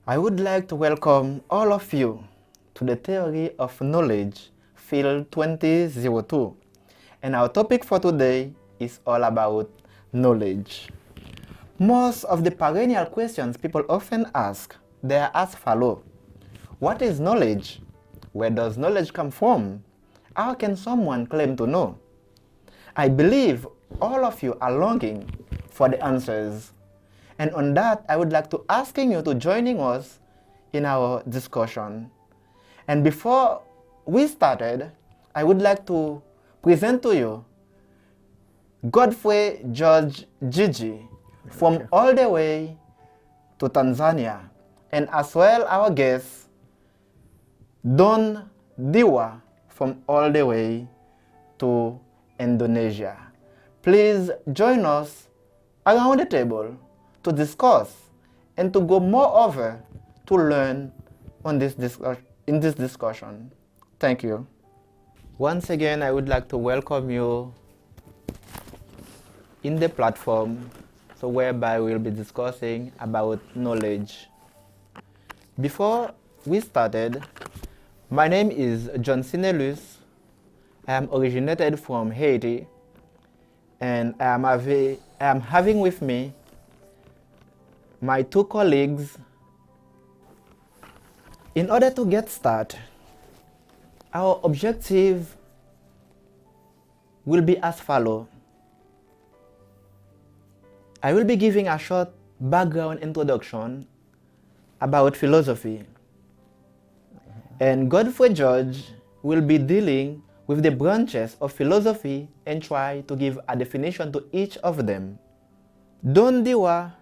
I would like to welcome all of you to the Theory of Knowledge Field 2002. And our topic for today is all about knowledge. Most of the perennial questions people often ask, they are as follow. What is knowledge? Where does knowledge come from? How can someone claim to know? I believe all of you are longing for the answers. And on that, I would like to asking you to joining us in our discussion. And before we started, I would like to present to you Godfrey Jiji from all the way to Tanzania, and as well our guest Dewa from all the way to Indonesia. Please join us around the table to discuss and to go more over to learn on this in this discussion. Thank you. Once again, I would like to welcome you in the platform, so whereby we'll be discussing about knowledge. Before we started, my name is Cinelus. I am originated from Haiti, and I am having with me my two colleagues. In order to get started, our objective will be as follows. I will be giving a short background introduction about philosophy, and Godfrey George will be dealing with the branches of philosophy and try to give a definition to each of them. Dewa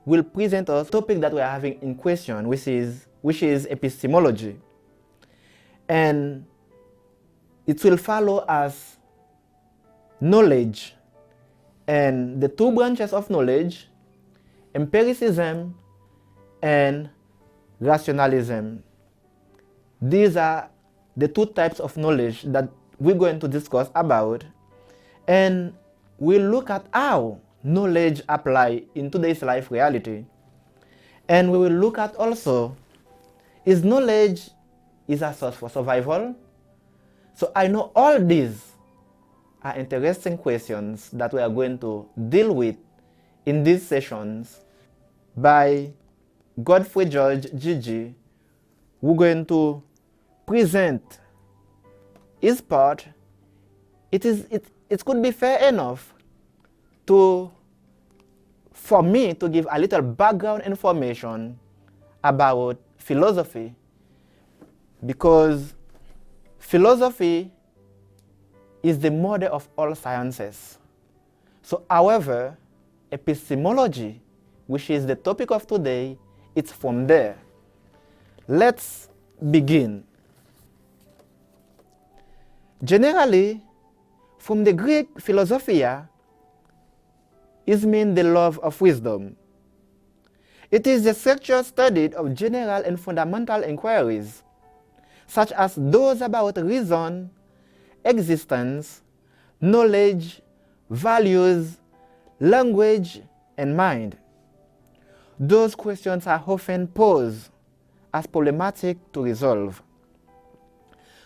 will present us topic that we are having in question, which is epistemology, and it will follow as knowledge, and the two branches of knowledge, empiricism and rationalism. These are the two types of knowledge that we're going to discuss about, and we'll look at how knowledge apply in today's life reality. And we will look at also, is knowledge is a source for survival? So I know all these are interesting questions that we are going to deal with in these sessions by Godfrey George Jiji. We're going to present his part. It could be fair enough for me to give a little background information about philosophy, because philosophy is the mother of all sciences. So, however, epistemology, which is the topic of today, it's from there. Let's begin. Generally, from the Greek philosophia, is mean the love of wisdom. It is the sexual study of general and fundamental inquiries, such as those about reason, existence, knowledge, values, language, and mind. Those questions are often posed as problematic to resolve.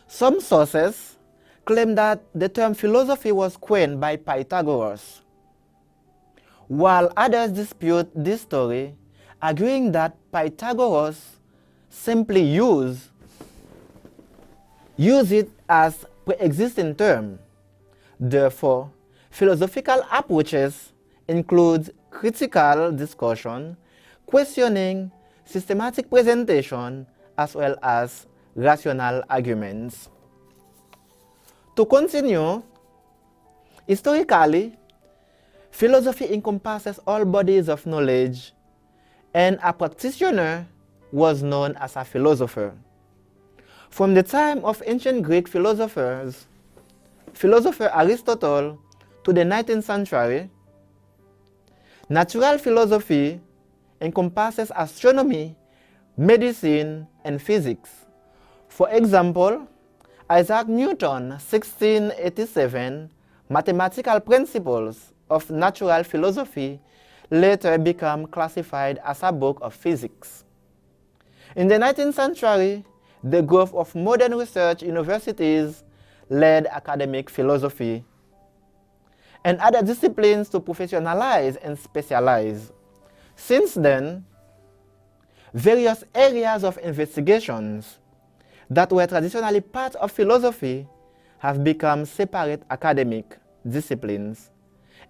Some sources claim that the term philosophy was coined by Pythagoras, while others dispute this story, arguing that Pythagoras simply used it as pre-existing term. Therefore, philosophical approaches include critical discussion, questioning, systematic presentation, as well as rational arguments. To continue, historically, philosophy encompasses all bodies of knowledge, and a practitioner was known as a philosopher. From the time of ancient Greek philosopher Aristotle to the 19th century, natural philosophy encompasses astronomy, medicine, and physics. For example, Isaac Newton, 1687, mathematical principles of natural philosophy later become classified as a book of physics. In the 19th century, the growth of modern research universities led academic philosophy and other disciplines to professionalize and specialize. Since then, various areas of investigations that were traditionally part of philosophy have become separate academic disciplines,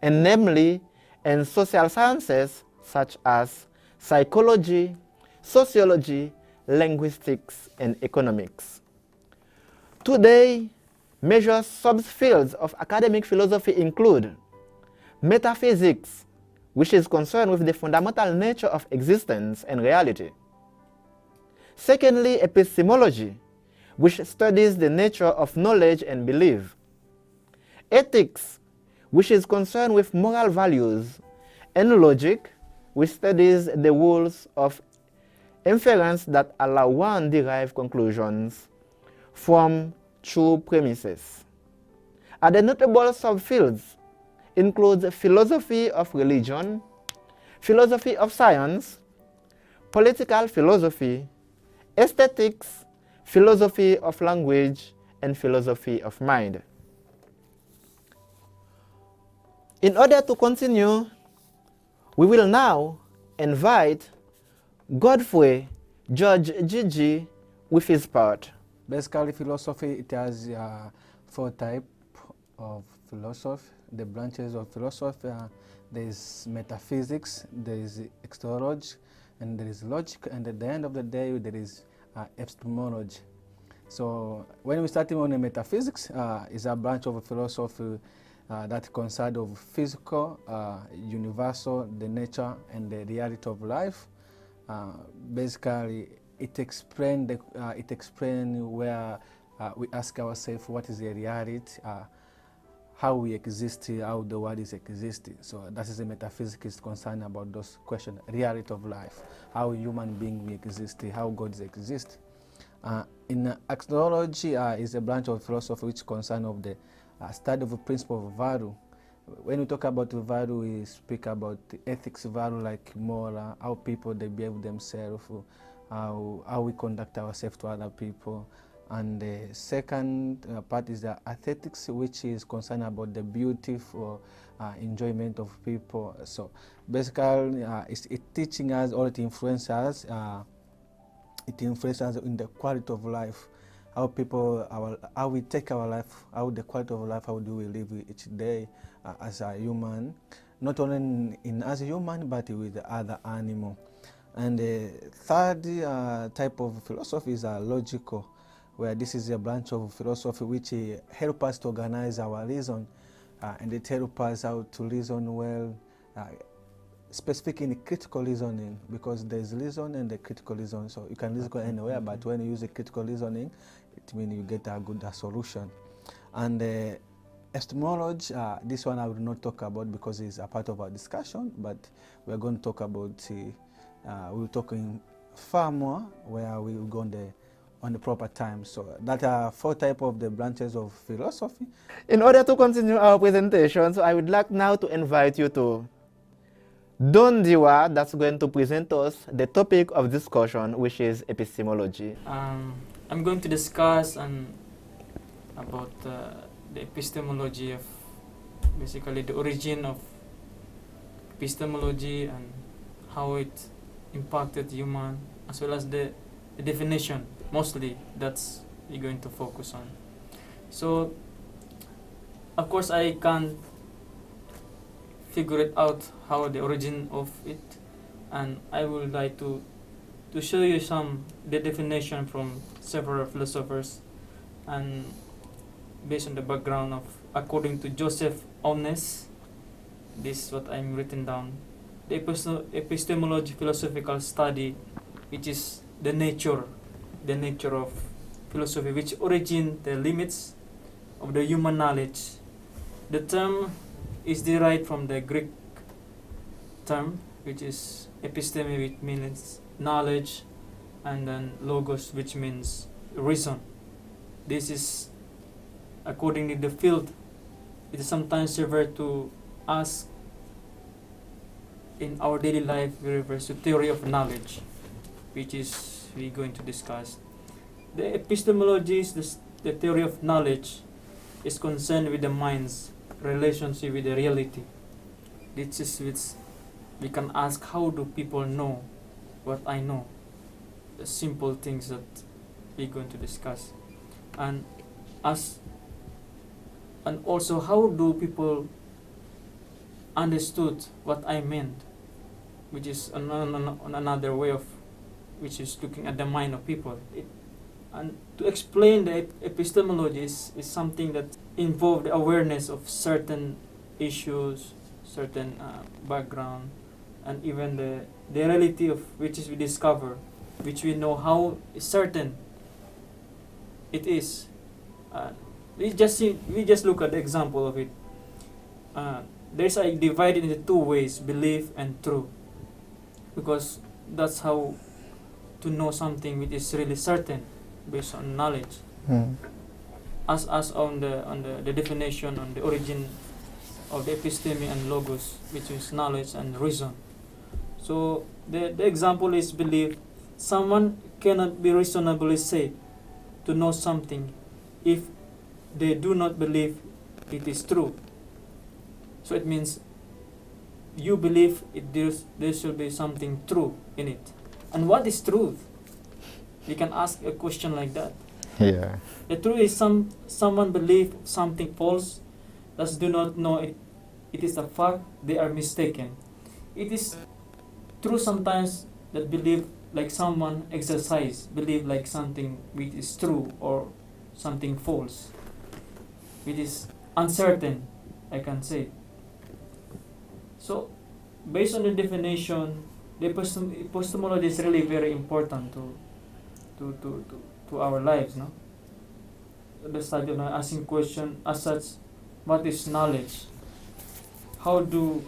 and namely in social sciences such as psychology, sociology, linguistics, and economics. Today, major subfields of academic philosophy include metaphysics, which is concerned with the fundamental nature of existence and reality. Secondly, epistemology, which studies the nature of knowledge and belief. Ethics, which is concerned with moral values. And logic, which studies the rules of inference that allow one derive conclusions from true premises. Other notable subfields include philosophy of religion, philosophy of science, political philosophy, aesthetics, philosophy of language, and philosophy of mind. In order to continue, we will now invite Godfrey Judge Jiji with his part. Basically, philosophy, it has 4 types of philosophy, the branches of philosophy. There is metaphysics, there is epistemology, and there is logic, and at the end of the day, there is epistemology. So when we start on the metaphysics, is a branch of philosophy that concerns of physical, universal, the nature, and the reality of life. Basically, it explains where we ask ourselves what is the reality, how we exist, how the world is existing. So that is the metaphysics is concerned about those questions, reality of life, how human being we exist, how God exists. In axiology is a branch of philosophy which concerns of the study of the principle of value. When we talk about value, we speak about the ethics value like moral, how people they behave themselves, how we conduct ourselves to other people. And the second part is the aesthetics, which is concerned about the beauty for enjoyment of people. So basically, it's teaching us or it influences us. It influences us in the quality of life, how people, how we take our life, how the quality of life, how do we live each day as a human, not only as a human, but with the other animal. And the third type of philosophy is logical, where this is a branch of philosophy which helps us to organize our reason, and it helps us how to reason well, specific in critical reasoning, because there's reason and the critical reason. So you can reason anywhere, but when you use the critical reasoning, it means you get a good solution. And epistemology, this one I will not talk about because it's a part of our discussion, but we're going to talk about, we'll talk in far more where we will go on the proper time. So that are 4 types of the branches of philosophy. In order to continue our presentation, so I would like now to invite you to Dewa, that's going to present us the topic of discussion, which is epistemology. I'm going to discuss about the epistemology of basically the origin of epistemology and how it impacted human, as well as the definition. Mostly that's we're going to focus on. So of course I can't figure it out how the origin of it, and I would like to show you the definition from several philosophers, and based on the background of according to Joseph Omnes, this is what I'm written down. The epistemology, philosophical study, which is the nature of philosophy, which origin the limits of the human knowledge. The term is derived from the Greek term, which is episteme, which means knowledge, and then logos, which means reason. This is, according to the field, it is sometimes referred to as, in our daily life, we refer to theory of knowledge, which is we're going to discuss. The epistemology is the theory of knowledge is concerned with the mind's relationship with the reality. This is which we can ask, how do people know what I know? The simple things that we're going to discuss. And also, how do people understood what I meant, which is another way of which is looking at the mind of people. And to explain the epistemology is something that involves the awareness of certain issues, certain background, and even the reality of which is we discover, which we know how certain it is. We just look at the example of it. There's divided into two ways: belief and true, because that's how to know something which is really certain based on knowledge. As on the definition, on the origin of the episteme and logos, which is knowledge and reason. So the example is belief. Someone cannot be reasonably said to know something if they do not believe it is true. So it means you believe there should be something true in it. And what is truth? You can ask a question like that. Yeah. The truth is someone believe something false, thus do not know it is a fact, they are mistaken. It is true sometimes that believe like someone exercise, believe like something which is true or something false, which is uncertain, I can say. So, based on the definition, the epistemology is really very important to our lives, no? The study of asking question as such, what is knowledge? How do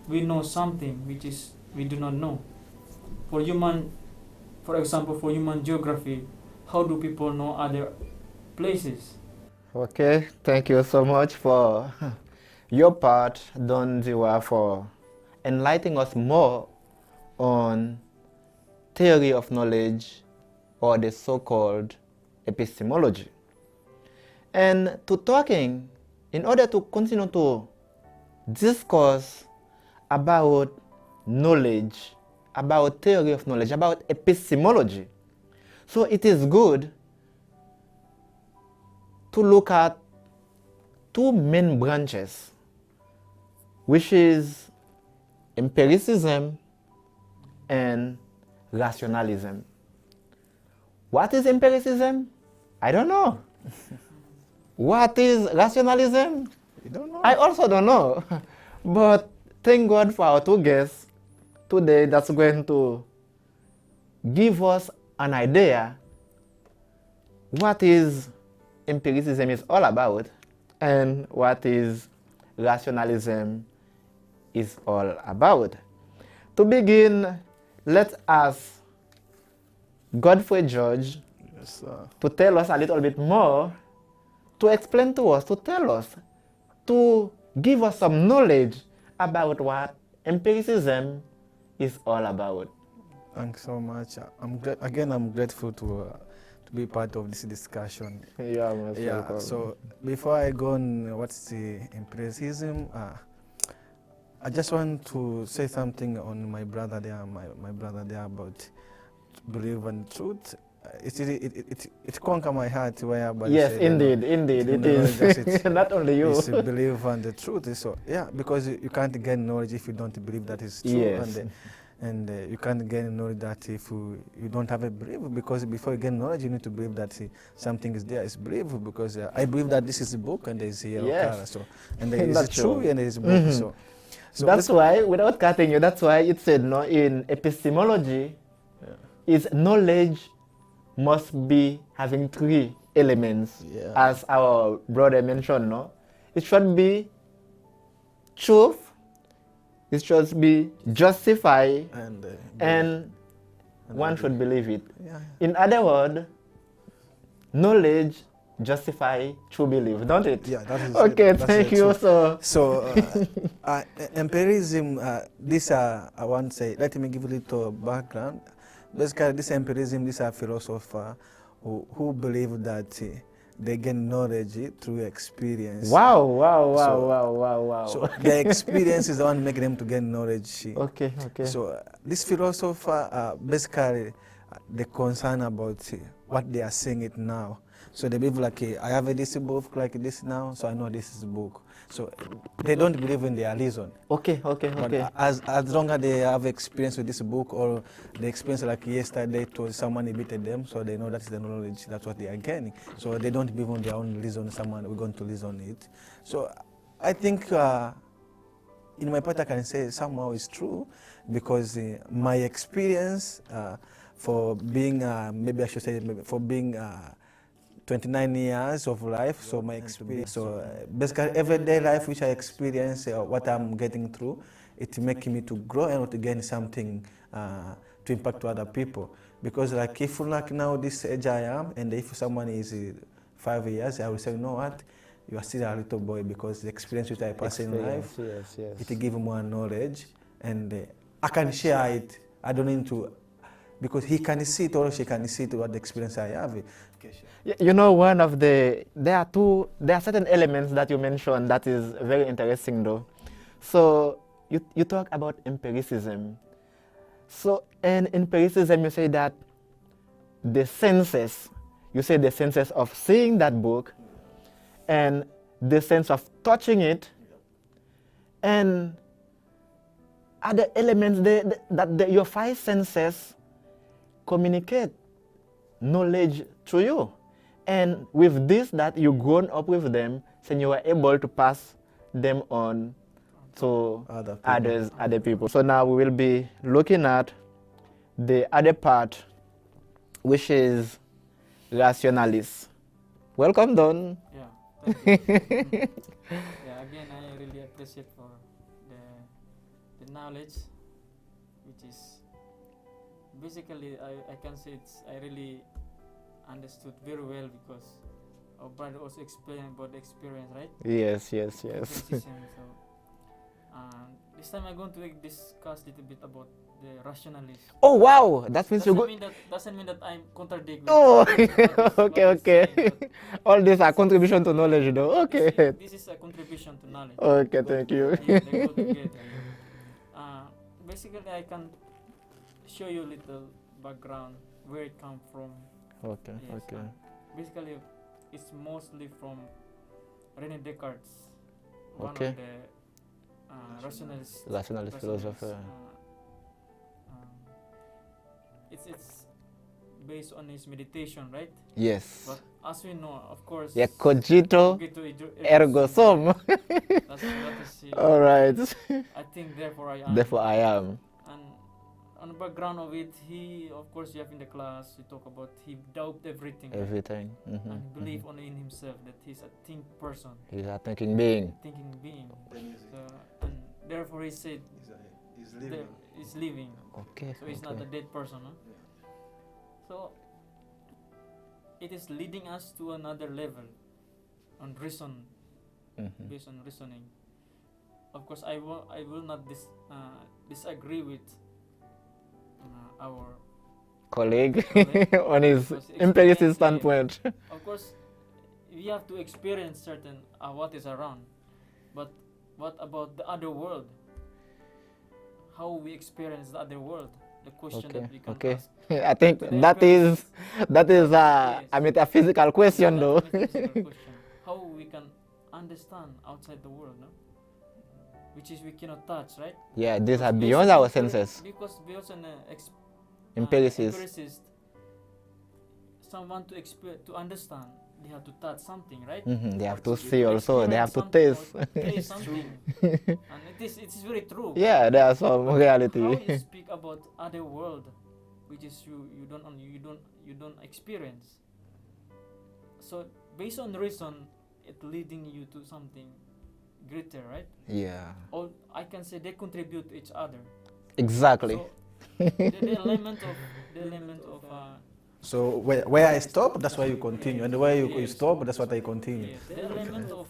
we know something which is we do not know? For example, for human geography, how do people know other places? Okay, thank you so much for your part, Don Dewa, for enlightening us more on theory of knowledge, or the so-called epistemology. And in order to continue to discuss about knowledge, about theory of knowledge, about epistemology, so it is good to look at two main branches, which is empiricism and rationalism. What is empiricism? I don't know. What is rationalism? You don't know? I also don't know. But thank God for our two guests today that's going to give us an idea what is empiricism is all about and what is rationalism is all about. To begin, let's ask Godfrey George to tell us a little bit more, to explain to us, to tell us, to give us some knowledge about what empiricism is all about. Thanks so much. I'm grateful to be part of this discussion. Yeah, most welcome. So before I go on what's the empiricism, I just want to say something on my brother there about belief and truth. It conquer my heart whereby yes, indeed, it is. Not only you. It's belief and the truth. So yeah, because you can't gain knowledge if you don't believe that is true. Yes. And you can't gain knowledge that if you don't have a belief, because before you gain knowledge, you need to believe that something is there. It's belief, because I believe that this is a book and there is a yellow color. So, and there is true and there is a book. So that's why, without cutting you, that's why it said no in epistemology, is knowledge must be having three elements, as our brother mentioned. No, it should be truth, it should be justified, and one should believe it. In other words, knowledge justify true belief, don't it? Yeah, that is okay. It. Thank you. So empirism. This I want to say. Let me give a little background. basically this empirism, these are philosophers who believe that they gain knowledge through experience. Wow, wow, wow, So- wow, wow, wow. So their experience is the one making them to gain knowledge. Okay, okay. So this philosopher basically they concern about what they are seeing it now. So they believe like I have this book like this now, so I know this is a book. So they don't believe in their reason. Okay, okay, But okay. as long as they have experience with this book, or the experience like yesterday told someone beated them, so they know that's the knowledge, that's what they are gaining. So they don't believe on their own reason, someone we're going to reason it. So I think in my part I can say somehow it's true, because my experience for being, maybe I should say, maybe for being 29 years of life, so my experience, so basically everyday life which I experience, what I'm getting through, it makes me to grow and to gain something to impact to other people. Because like if like now this age I am, and if someone is 5 years, I will say, you know what, you are still a little boy, because the experience which I pass in life, Yes, yes. it gives more knowledge, and I can share it. I don't need to, because he can see it or she can see it what the experience I have. You know, one of there are certain elements that you mentioned that is very interesting though. So you talk about empiricism. So in empiricism you say that the senses, you say the senses of seeing that book and the sense of touching it and other elements that your five senses communicate knowledge to you. And with this, that you grown up with them, then you are able to pass them on to other people. So now we will be looking at the other part, which is rationalis. Welcome, Don. Yeah, thank you. Yeah, again, I really appreciate for the knowledge, which is basically I can say I really understood very well, because our brother also explained about the experience, right? Yes. Empiricism, so this time I'm going to discuss a little bit about the rationalist. Oh wow, that means you Doesn't mean that I'm contradicting. Oh, what is okay. saying, but All these are contribution to knowledge, though. Okay. this is a contribution to knowledge. Okay, thank you. Yeah, they go together. Basically, I can show you a little background where it come from. Okay, Yes, okay. Basically, it's mostly from René Descartes, one Okay. of the rationalist Rationalist philosopher. It's based on his meditation, right? Yes. But as we know, of course, Yeah, cogito ergo sum. That is All right. I think therefore I am. Therefore, I am. And on the background of it, he, of course, you have in the class, you talk about he doubted everything. Right? Everything. And believe only in himself that he's a think person, He's a thinking being. thinking being. So, and therefore he said he's living. Okay. So he's not a dead person. Huh? So it is leading us to another level on reason, based on reasoning. Of course, I will not disagree with our Colleague Colleague. on his Because empiricist experience, standpoint. Of course, we have to experience certain what is around, but what about the other world? How we experience the other world? The question Okay, that we can okay. ask. I think To the that is Yes. a metaphysical question, though. That's a metaphysical question. How we can understand outside the world, no? Which is we cannot touch, right? Yeah, these are Because beyond our senses. Because based on Empiricist. empiricist, someone to understand, they have to touch something, right? They have to To see also. They have to experience taste. something or taste something. And it is very true. Yeah, there are some How reality. you speak about other world, which is you don't experience. So based on reason, it leading you to something greater, right? Yeah, All I can say they contribute to each other. exactly. So the element of So where I stop, that's why you continue, and where you Yes. stop, that's what I continue. yes, the element of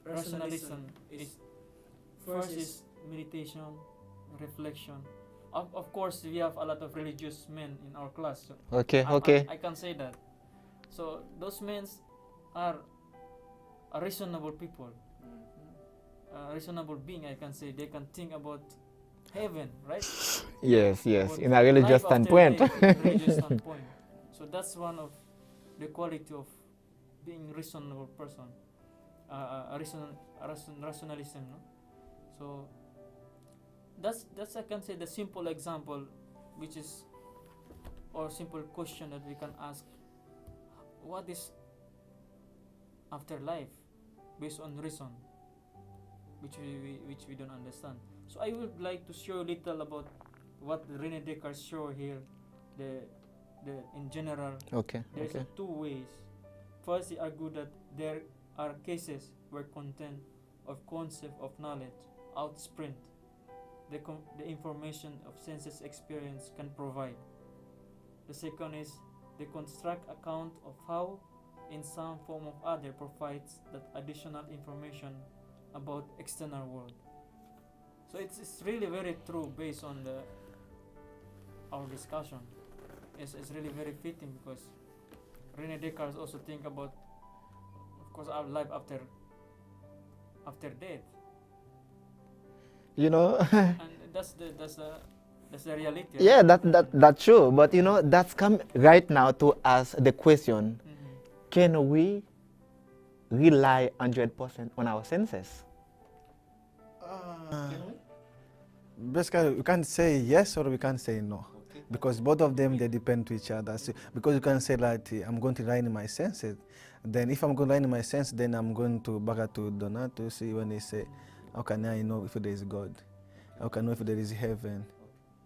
rationalism is first is meditation, reflection. of course, we have a lot of religious men in our class. So Okay, I- okay. I can say that. So those men are a reasonable people, a reasonable being. I can say they can think about heaven, right? Yes, yes. About In a religious life after standpoint. death, in religious standpoint. So that's one of the quality of being reasonable person, rationalism. No? So that's I can say the simple example, which is or simple question that we can ask: what is afterlife, based on reason, which we don't understand. So I would like to show a little about what Rene Descartes show here. The in general, Okay, there's okay. two ways. First, he argued that there are cases where content of concept of knowledge outsprint the information of senses experience can provide. The second is the construct account of how, in some form or other, provides that additional information about external world. So it's really very true based on our discussion. It's really very fitting because Rene Descartes also think about, of course, our life after death, You know, and that's the reality. yeah, right? that's true. But you know, that's come right now to ask the question: Mhm. can we rely 100% on our senses? Basically, we can't say yes or we can't say no. Because both of them, they depend to each other. So, because you can say that I'm going to rely on my senses. Then if I'm going to rely on my sense, then I'm going to back to Donat to see when they say, how can I know if there is God? How can I know if there is heaven?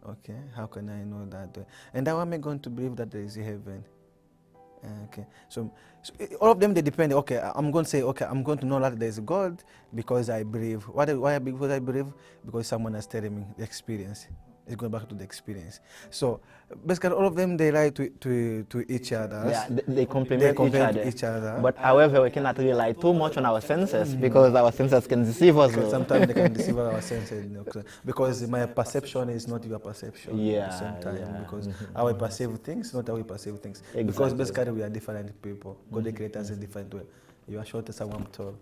Okay, how can I know that? And how am I going to believe that there is heaven? Okay, so all of them, they depend. Okay, I'm going to say, okay, I'm going to know that there is God because I believe. Why because I believe? Because someone has telling me the experience. It's going back to the experience. So basically, all of them, they lie to each other. Yeah, they complement each other. But however, we cannot rely too much on our senses because our senses can deceive us. Because though. sometimes they can deceive our senses, you know, because my perception is not your perception at Yeah, the same time. yeah. Because how I perceive things, not how we perceive things. Because Exactly. basically we are different people. God the creator is a different way. You are short, someone tall.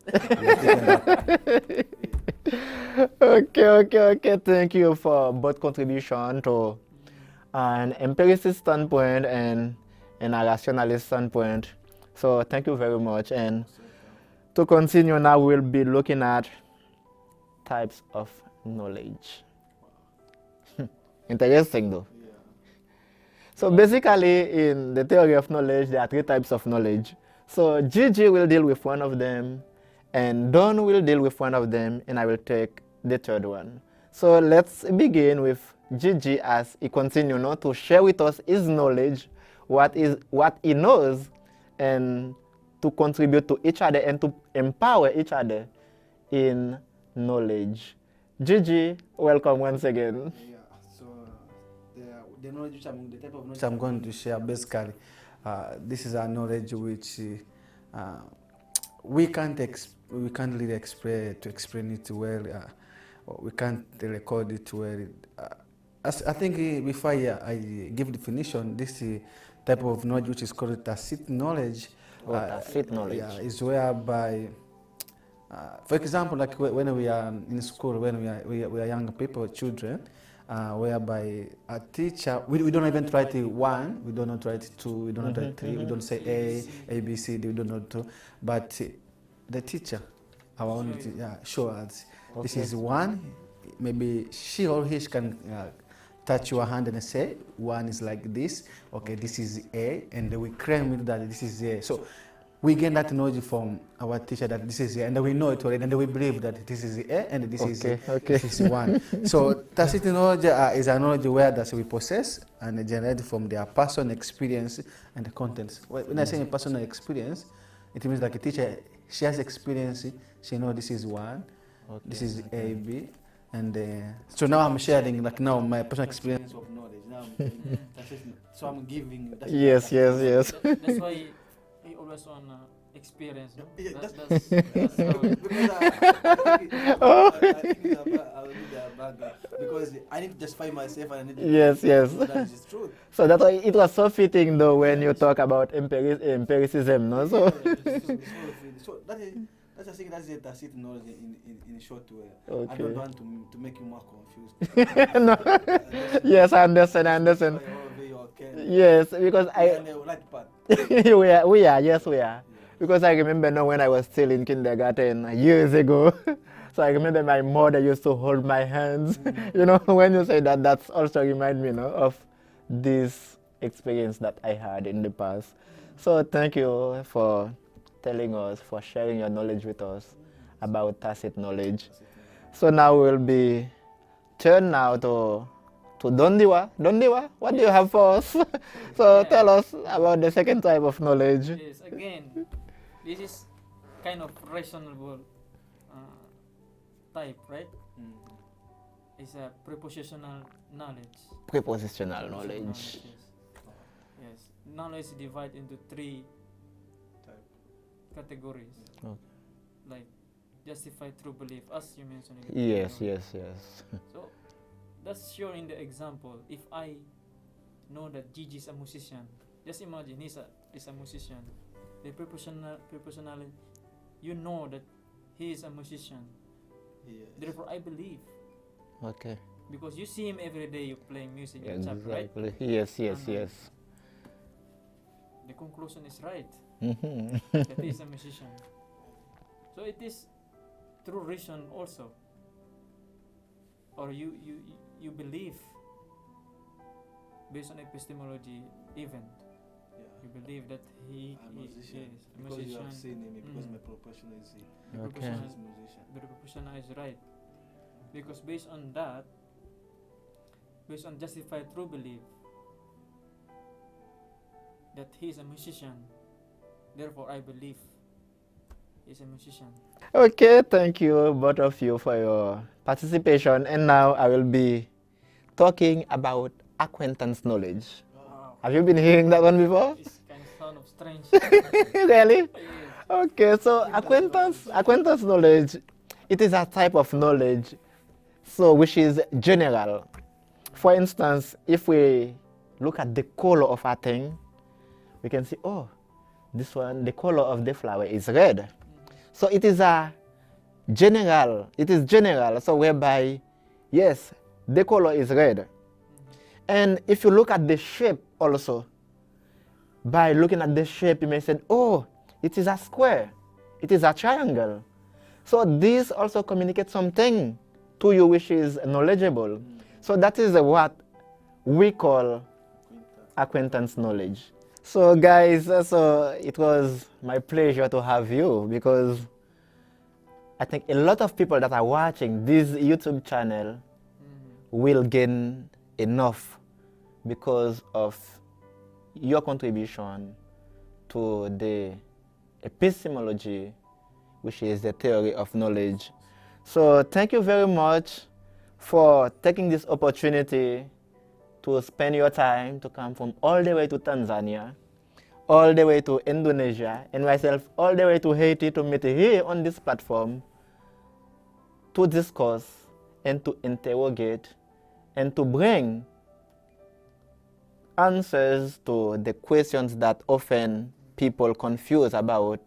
Okay. Thank you for both contribution to an empiricist standpoint and a rationalist standpoint. So thank you very much. And to continue now, we'll be looking at types of knowledge. Interesting though. So basically, in the theory of knowledge, there are three types of knowledge. So Gigi will deal with one of them, and Don will deal with one of them, and I will take the third one. So let's begin with Gigi as he continues to share with us his knowledge, what he knows, and to contribute to each other and to empower each other in knowledge. Gigi, welcome once again. Yeah, so the knowledge the type of knowledge I'm going to share basically, this is a knowledge which we can't really explain it well. We can't record it well. I think before I give definition, this type of knowledge which is called tacit knowledge. Tacit knowledge. Yeah, is whereby, for example, like when we are in school, when we are young people, children, whereby a teacher, we don't even write one, we don't write two, we don't write three, we don't say A, B, C, D, we don't know two, but the teacher, our own teacher, show us this is one. Maybe she or he can touch your hand and say one is like this. Okay, this is A, and we claim that this is A. So we gain that knowledge from our teacher that this is A, and we know it already, and we believe that this is A, and this is one. So tacit knowledge is a knowledge where that we possess and generate from their personal experience and the contents. When I say personal experience, it means like a teacher, she has experience, she knows this is one, this is A, B, and so now I'm sharing like now my personal experience of knowledge. Now so I'm giving. Yes. That's why he always experience. No? Yeah, That's how because I think it's I will need a background because I need to justify myself and I need to Yes, yes. that is truth. So that's why it was so fitting though when you talk about empiricism, no? So So that's I think that's it. That's it. Knowledge in a short way. I Okay. don't want to make you more confused. no. Yes, I understand. I understand. Yes, because I Light part. we are, yes, we are. Because I remember now when I was still in kindergarten years ago. So I remember my mother used to hold my hands. You know, when you say that, that's also remind me, you know, of this experience that I had in the past. So thank you for telling us, for sharing your knowledge with us about tacit knowledge. So now we'll be turned now to Dewa. Dewa, what do you have for us? So tell us about the second type of knowledge. Yes, again, this is kind of reasonable type, right? It's a prepositional knowledge. Prepositional knowledge. Yes. Knowledge is divided into 3 categories. Okay. Like justified true belief, as you mentioned. Yes, yes, yes. So that's shown in the example. If I know that Gigi is a musician, just imagine he's a musician. The prepositional, you know that he is a musician. Yes. Therefore, I believe Okay. because you see him every day. You playing music, in church, right? Exactly. Yes, yes, And, yes. The conclusion is right Mhm. that he is a musician. So it is true reason also, or you believe based on epistemology even. You believe that he I'm a musician. is a Because you have musician. seen him, because Mm. my profession is he. The Okay. proportional He's a musician. the proportional is right, because based on that, based on justified true belief that he is a musician, therefore I believe he's a musician. Okay, thank you both of you for your participation. And now I will be talking about acquaintance knowledge. Wow, Have you been hearing that one before? it's kind of sound of strange. Really? Yes. Okay, so acquaintance knowledge, it is a type of knowledge, so which is general. For instance, if we look at the color of a thing, we can see, oh, this one, the color of the flower is red. So it is a general, so whereby, yes, the color is red. And if you look at the shape also, by looking at the shape, you may say, oh, it is a square, it is a triangle. So this also communicates something to you which is knowledgeable. So that is what we call acquaintance knowledge. So guys, so it was my pleasure to have you, because I think a lot of people that are watching this YouTube channel will gain enough because of your contribution to the epistemology, which is the theory of knowledge. So thank you very much for taking this opportunity to spend your time to come from all the way to Tanzania, all the way to Indonesia, and myself all the way to Haiti to meet here on this platform to discuss and to interrogate and to bring answers to the questions that often people confuse about,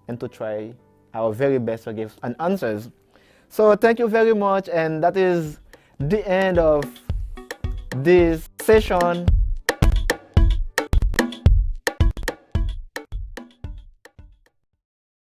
and to try our very best to give an answers. So thank you very much, and that is the end of this session.